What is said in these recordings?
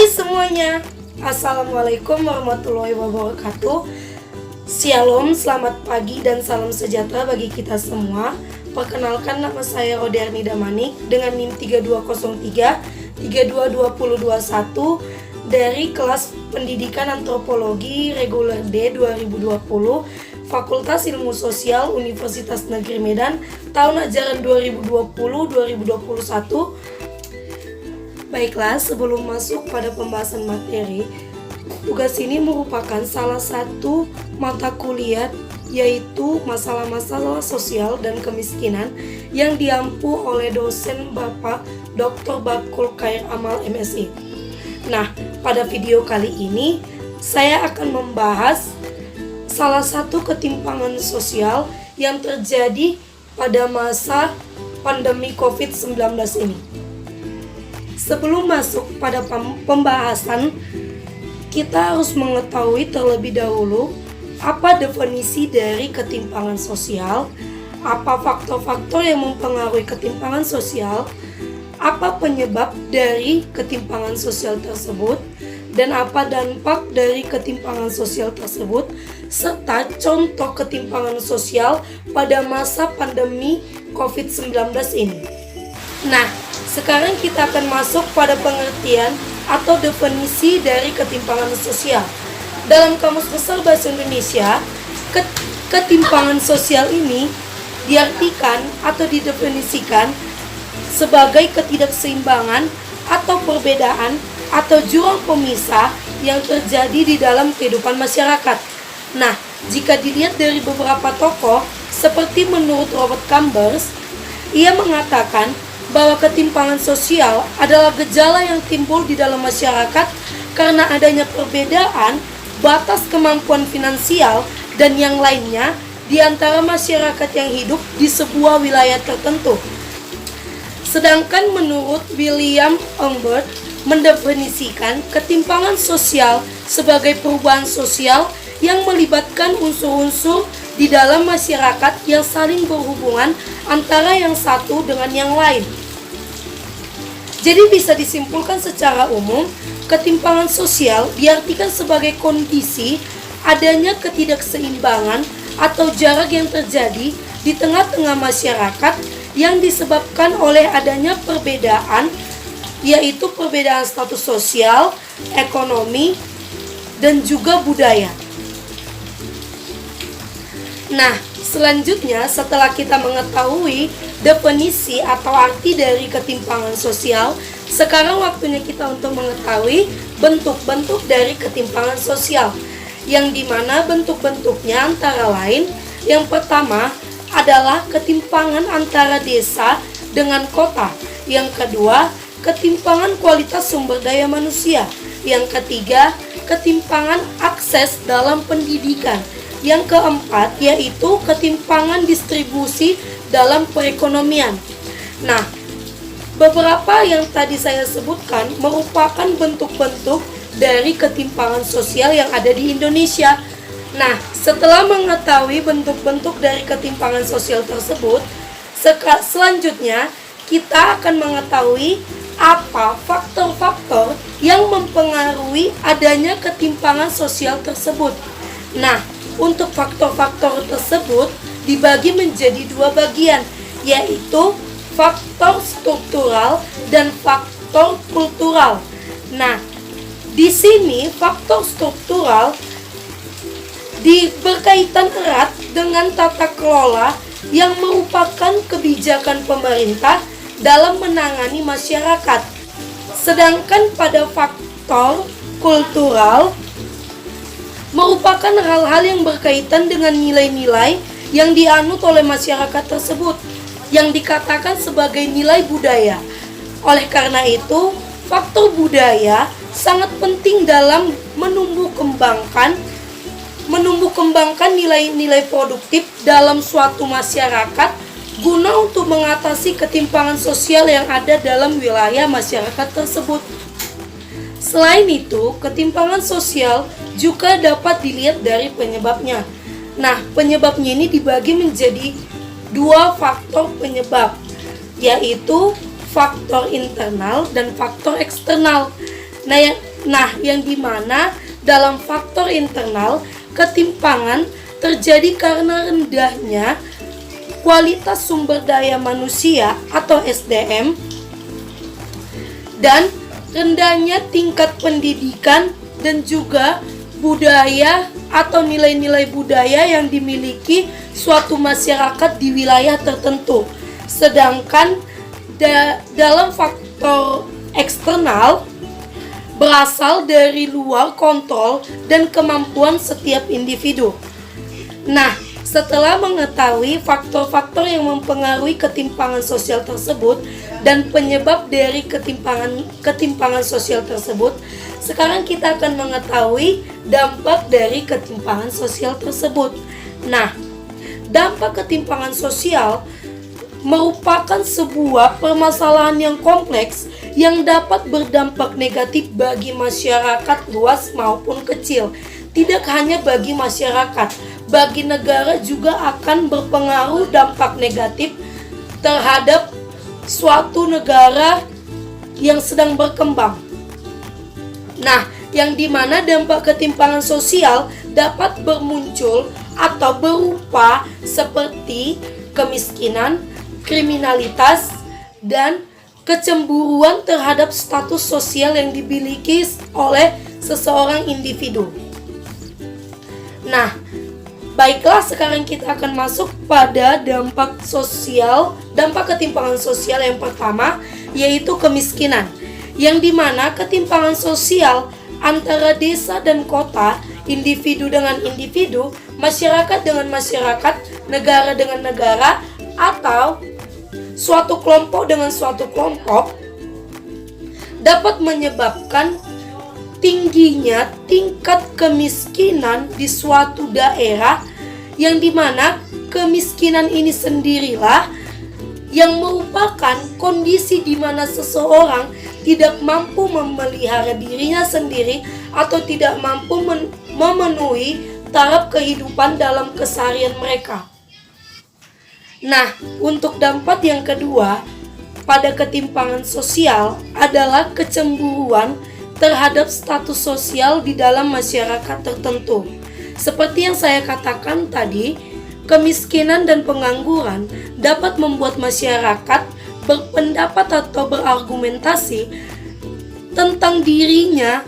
semuanya, Assalamualaikum warahmatullahi wabarakatuh. Shalom, selamat pagi dan salam sejahtera bagi kita semua. Perkenalkan, nama saya Roderni Damanik dengan NIM 3203 322021 dari kelas Pendidikan Antropologi Reguler D 2020 Fakultas Ilmu Sosial Universitas Negeri Medan tahun ajaran 2020-2021. Baiklah, sebelum masuk pada pembahasan materi, tugas ini merupakan salah satu mata kuliah yaitu masalah-masalah sosial dan kemiskinan yang diampu oleh dosen Bapak Dr. Bakul Khair Amal MSI. Nah, pada video kali ini saya akan membahas salah satu ketimpangan sosial yang terjadi pada masa pandemi COVID-19 ini. Sebelum masuk pada pembahasan, kita harus mengetahui terlebih dahulu apa definisi dari ketimpangan sosial, apa faktor-faktor yang mempengaruhi ketimpangan sosial, apa penyebab dari ketimpangan sosial tersebut, dan apa dampak dari ketimpangan sosial tersebut, serta contoh ketimpangan sosial pada masa pandemi COVID-19 ini. Nah, sekarang kita akan masuk pada pengertian atau definisi dari ketimpangan sosial. Dalam Kamus Besar Bahasa Indonesia, ketimpangan sosial ini diartikan atau didefinisikan sebagai ketidakseimbangan atau perbedaan atau jurang pemisah yang terjadi di dalam kehidupan masyarakat. Nah, jika dilihat dari beberapa tokoh, seperti menurut Robert Chambers, ia mengatakan bahwa ketimpangan sosial adalah gejala yang timbul di dalam masyarakat karena adanya perbedaan batas kemampuan finansial dan yang lainnya di antara masyarakat yang hidup di sebuah wilayah tertentu. Sedangkan menurut William Humbert mendefinisikan ketimpangan sosial sebagai perubahan sosial yang melibatkan unsur-unsur di dalam masyarakat yang saling berhubungan antara yang satu dengan yang lain. Jadi bisa disimpulkan secara umum, ketimpangan sosial diartikan sebagai kondisi adanya ketidakseimbangan atau jarak yang terjadi di tengah-tengah masyarakat yang disebabkan oleh adanya perbedaan, yaitu perbedaan status sosial, ekonomi, dan juga budaya. Nah, selanjutnya setelah kita mengetahui definisi atau arti dari ketimpangan sosial, sekarang waktunya kita untuk mengetahui bentuk-bentuk dari ketimpangan sosial, yang dimana bentuk-bentuknya antara lain, yang pertama adalah ketimpangan antara desa dengan kota, yang kedua ketimpangan kualitas sumber daya manusia, yang ketiga ketimpangan akses dalam pendidikan, yang keempat yaitu ketimpangan distribusi dalam perekonomian. Nah, beberapa yang tadi saya sebutkan merupakan bentuk-bentuk dari ketimpangan sosial yang ada di Indonesia. Nah, setelah mengetahui bentuk-bentuk dari ketimpangan sosial tersebut, selanjutnya kita akan mengetahui apa faktor-faktor yang mempengaruhi adanya ketimpangan sosial tersebut. Nah, untuk faktor-faktor tersebut dibagi menjadi dua bagian, yaitu faktor struktural dan faktor kultural. Nah, di sini faktor struktural berkaitan erat dengan tata kelola yang merupakan kebijakan pemerintah dalam menangani masyarakat. Sedangkan pada faktor kultural merupakan hal-hal yang berkaitan dengan nilai-nilai yang dianut oleh masyarakat tersebut, yang dikatakan sebagai nilai budaya. Oleh karena itu, faktor budaya sangat penting dalam menumbuh kembangkan nilai-nilai produktif dalam suatu masyarakat guna untuk mengatasi ketimpangan sosial yang ada dalam wilayah masyarakat tersebut. Selain itu, ketimpangan sosial juga dapat dilihat dari penyebabnya. Nah, penyebabnya ini dibagi menjadi dua faktor penyebab, yaitu faktor internal dan faktor eksternal. Nah, yang dimana dalam faktor internal ketimpangan terjadi karena rendahnya kualitas sumber daya manusia atau SDM dan rendahnya tingkat pendidikan dan juga budaya atau nilai-nilai budaya yang dimiliki suatu masyarakat di wilayah tertentu. Sedangkan dalam faktor eksternal berasal dari luar kontrol dan kemampuan setiap individu. Nah, setelah mengetahui faktor-faktor yang mempengaruhi ketimpangan sosial tersebut dan penyebab dari ketimpangan sosial tersebut, sekarang kita akan mengetahui dampak dari ketimpangan sosial tersebut. Nah, dampak ketimpangan sosial merupakan sebuah permasalahan yang kompleks yang dapat berdampak negatif bagi masyarakat luas maupun kecil. Tidak hanya bagi masyarakat, bagi negara juga akan berpengaruh dampak negatif terhadap suatu negara yang sedang berkembang. Nah, yang dimana dampak ketimpangan sosial dapat bermuncul atau berupa seperti kemiskinan, kriminalitas, dan kecemburuan terhadap status sosial yang dimiliki oleh seseorang individu. Nah, baiklah, sekarang kita akan masuk pada dampak ketimpangan sosial yang pertama, yaitu kemiskinan. Yang dimana ketimpangan sosial antara desa dan kota, individu dengan individu, masyarakat dengan masyarakat, negara dengan negara, atau suatu kelompok dengan suatu kelompok dapat menyebabkan tingginya tingkat kemiskinan di suatu daerah, yang dimana kemiskinan ini sendirilah yang merupakan kondisi di mana seseorang tidak mampu memelihara dirinya sendiri atau tidak mampu memenuhi taraf kehidupan dalam keseharian mereka. Nah, untuk dampak yang kedua pada ketimpangan sosial adalah kecemburuan terhadap status sosial di dalam masyarakat tertentu. Seperti yang saya katakan tadi, kemiskinan dan pengangguran dapat membuat masyarakat berpendapat atau berargumentasi tentang dirinya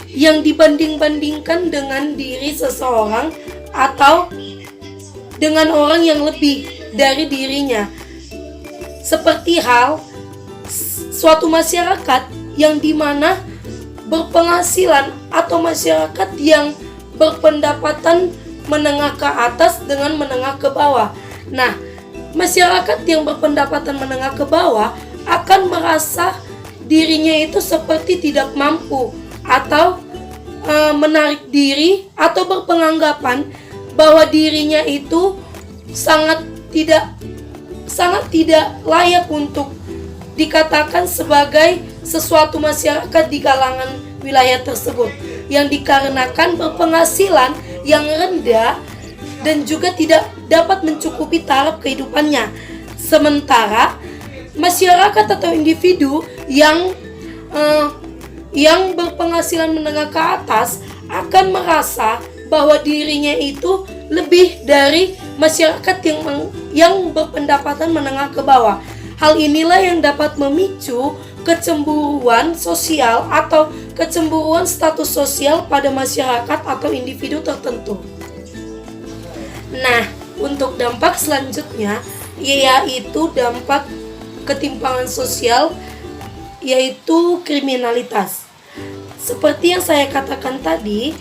yang dibanding-bandingkan dengan diri seseorang atau dengan orang yang lebih dari dirinya. Seperti hal suatu masyarakat yang dimana berpenghasilan atau masyarakat yang berpendapatan menengah ke atas dengan menengah ke bawah. Nah, masyarakat yang berpendapatan menengah ke bawah akan merasa dirinya itu seperti tidak mampu atau menarik diri atau berpenganggapan bahwa dirinya itu sangat tidak layak untuk dikatakan sebagai sesuatu masyarakat di kalangan wilayah tersebut, yang dikarenakan berpenghasilan yang rendah dan juga tidak dapat mencukupi taraf kehidupannya. Sementara masyarakat atau individu yang berpenghasilan menengah ke atas akan merasa bahwa dirinya itu lebih dari masyarakat yang berpendapatan menengah ke bawah. Hal inilah yang dapat memicu kecemburuan sosial atau kecemburuan status sosial pada masyarakat atau individu tertentu. Nah, untuk dampak selanjutnya yaitu dampak ketimpangan sosial, yaitu kriminalitas. Seperti yang saya katakan tadi,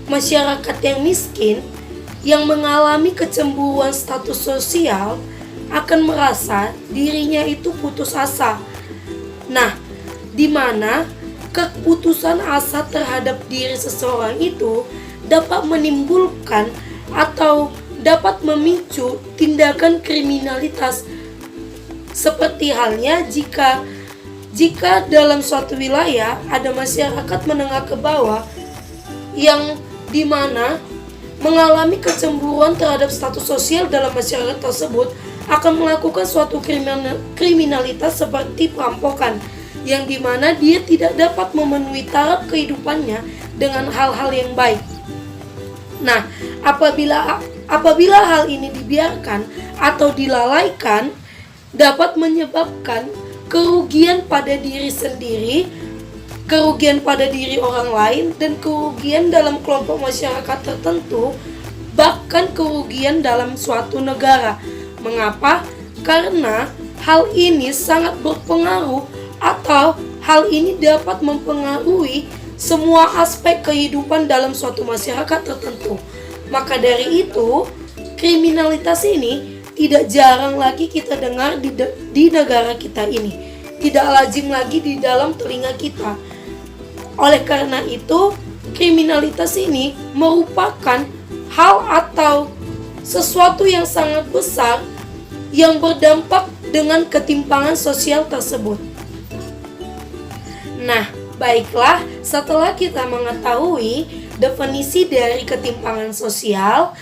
masyarakat yang miskin yang mengalami kecemburuan status sosial akan merasa dirinya itu putus asa. Nah, di mana keputusan asa terhadap diri seseorang itu dapat menimbulkan atau dapat memicu tindakan kriminalitas. Seperti halnya jika dalam suatu wilayah ada masyarakat menengah ke bawah yang dimana mengalami kecemburuan terhadap status sosial dalam masyarakat tersebut, akan melakukan suatu kriminalitas seperti perampokan. yang dimana dia tidak dapat memenuhi taraf kehidupannya dengan hal-hal yang baik. Nah, apabila hal ini dibiarkan atau dilalaikan, dapat menyebabkan kerugian pada diri sendiri, kerugian pada diri orang lain, dan kerugian dalam kelompok masyarakat tertentu, bahkan kerugian dalam suatu negara. Mengapa? Karena hal ini sangat berpengaruh atau hal ini dapat mempengaruhi semua aspek kehidupan dalam suatu masyarakat tertentu. Maka dari itu, kriminalitas ini tidak jarang lagi kita dengar di negara kita ini. Tidak lazim lagi di dalam telinga kita. Oleh karena itu, kriminalitas ini merupakan hal atau sesuatu yang sangat besar yang berdampak dengan ketimpangan sosial tersebut. Nah, baiklah, setelah kita mengetahui definisi dari ketimpangan sosial,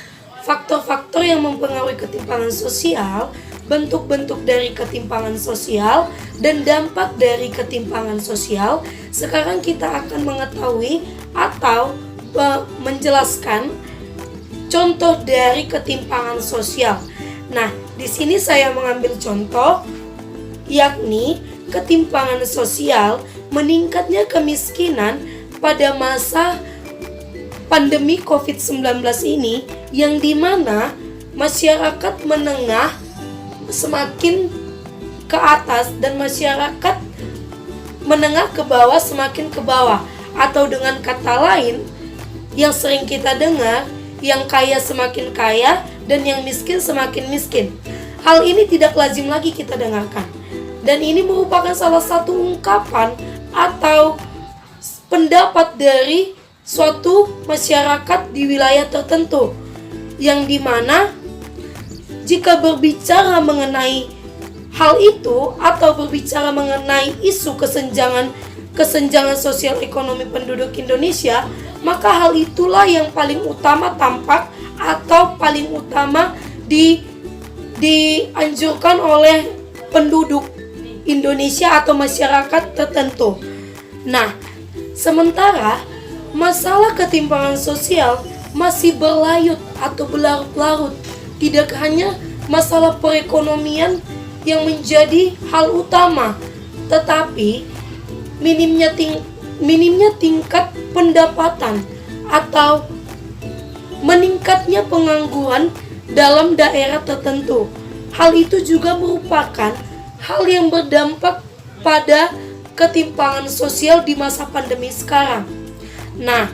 faktor-faktor yang mempengaruhi ketimpangan sosial, bentuk-bentuk dari ketimpangan sosial, dan dampak dari ketimpangan sosial, sekarang kita akan mengetahui atau menjelaskan contoh dari ketimpangan sosial. Nah, di sini saya mengambil contoh, yakni ketimpangan sosial meningkatnya kemiskinan pada masa pandemi COVID-19 ini, yang dimana masyarakat menengah semakin ke atas dan masyarakat menengah ke bawah semakin ke bawah, atau dengan kata lain yang sering kita dengar, yang kaya semakin kaya dan yang miskin semakin miskin. Hal ini tidak lazim lagi kita dengarkan, dan ini merupakan salah satu ungkapan atau pendapat dari suatu masyarakat di wilayah tertentu, yang dimana jika berbicara mengenai hal itu atau berbicara mengenai isu kesenjangan sosial ekonomi penduduk Indonesia, maka hal itulah yang paling utama tampak atau paling utama dianjurkan oleh penduduk Indonesia atau masyarakat tertentu. Nah, sementara masalah ketimpangan sosial masih berlayut atau berlarut-larut. Tidak hanya masalah perekonomian yang menjadi hal utama, tetapi minimnya tingkat pendapatan atau meningkatnya pengangguran dalam daerah tertentu. Hal itu juga merupakan hal yang berdampak pada ketimpangan sosial di masa pandemi sekarang. Nah,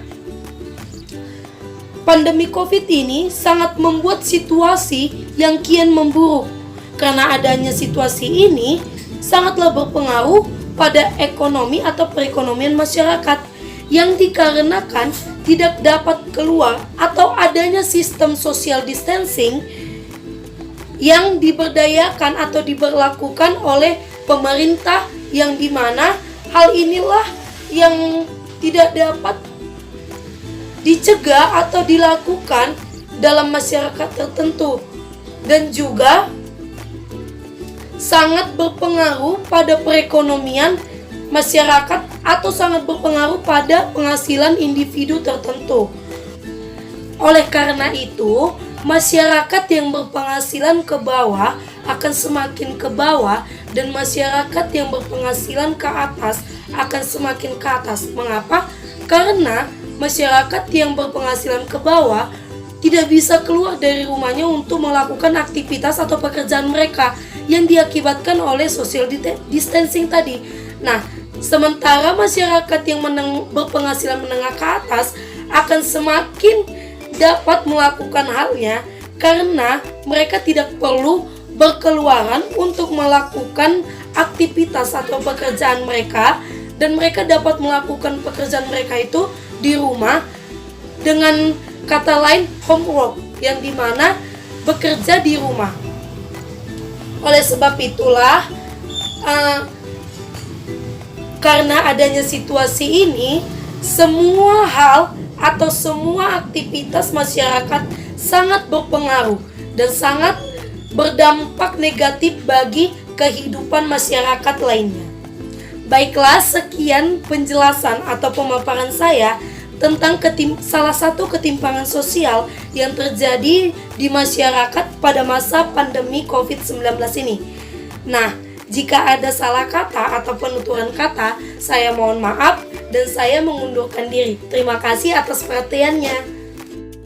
pandemi COVID ini sangat membuat situasi yang kian memburuk. Karena adanya situasi ini sangatlah berpengaruh pada ekonomi atau perekonomian masyarakat, yang dikarenakan tidak dapat keluar atau adanya sistem social distancing yang diberdayakan atau diberlakukan oleh pemerintah, yang dimana hal inilah yang tidak dapat dicegah atau dilakukan dalam masyarakat tertentu, dan juga sangat berpengaruh pada perekonomian masyarakat atau sangat berpengaruh pada penghasilan individu tertentu. Oleh karena itu, masyarakat yang berpenghasilan ke bawah akan semakin ke bawah, dan masyarakat yang berpenghasilan ke atas akan semakin ke atas. Mengapa? Karena masyarakat yang berpenghasilan ke bawah tidak bisa keluar dari rumahnya untuk melakukan aktivitas atau pekerjaan mereka yang diakibatkan oleh social distancing tadi. Nah, sementara masyarakat yang berpenghasilan menengah ke atas akan semakin dapat melakukan halnya, karena mereka tidak perlu berkeluaran untuk melakukan aktivitas atau pekerjaan mereka, dan mereka dapat melakukan pekerjaan mereka itu di rumah, dengan kata lain homework, yang dimana bekerja di rumah. Oleh sebab itulah karena adanya situasi ini, semua hal atau semua aktivitas masyarakat sangat berpengaruh dan sangat berdampak negatif bagi kehidupan masyarakat lainnya. Baiklah, sekian penjelasan atau pemaparan saya tentang salah satu ketimpangan sosial yang terjadi di masyarakat pada masa pandemi COVID-19 ini. Nah, jika ada salah kata atau penuturan kata, saya mohon maaf dan saya mengundurkan diri. Terima kasih atas perhatiannya.